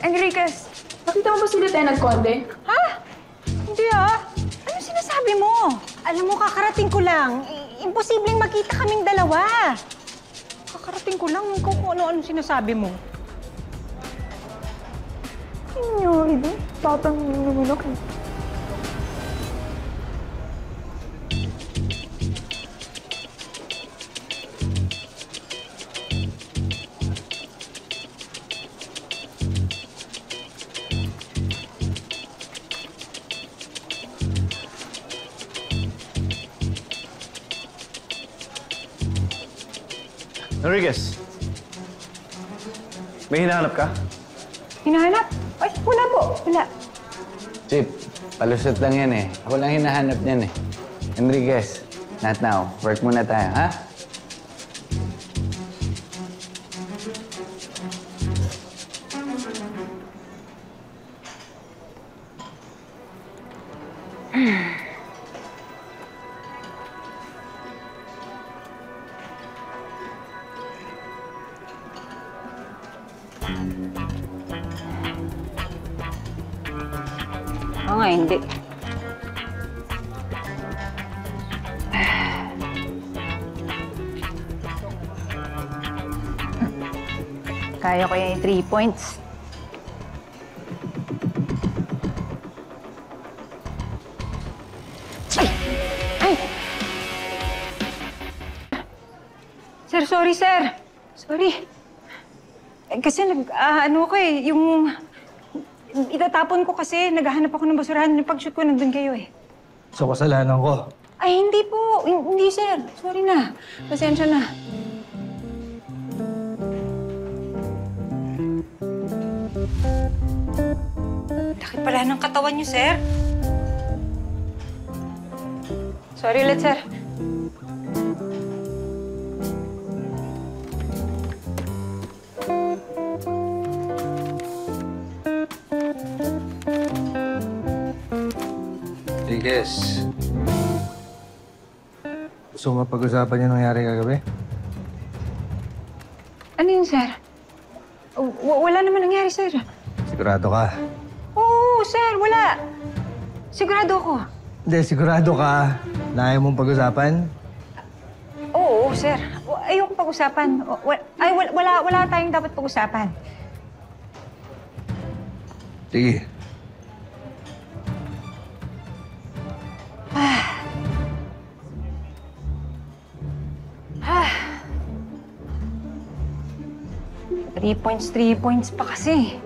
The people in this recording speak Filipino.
Enriquez, nakita mo ba si Lieutenant Conde? Ha? Hindi Ano sinasabi mo? Alam mo, kakarating ko lang. Imposibleng magkita kaming dalawa. Kakarating ko lang kung ano-ano sinasabi mo. Nangyari din. Tatang naman ako. Enriquez, may hinahanap ka? Hinahanap? Ay, wala po. Wala. Chip, palusot lang yan eh. Ako lang hinahanap niyan eh. Enriquez, not now. Work muna tayo, ha? Oo nga, hindi. Kaya ko yung 3 points. Ay! Ay! Sir, sorry, sir. Sorry. Kasi ano ko yung... Itatapon ko kasi, naghahanap ako ng basurahan. Pag-shoot ko, nandun kayo eh. So, kasalanan ko. Ay, hindi po. Hindi, sir. Sorry na. Pasensya na. Laki pala ng katawan niyo, sir. Sorry ulit, sir. Yes. Gusto mo mapag-usapan yung nangyari kagabi? Ano yun, sir? Wala naman nangyari, sir. Sigurado ka? Oo, sir. Wala. Sigurado ako. Hindi, sigurado ka na ayaw mong pag-usapan? Oo, sir. Ayoko pag-usapan. Wala tayong dapat pag-usapan. Sige. Three points pa kasi.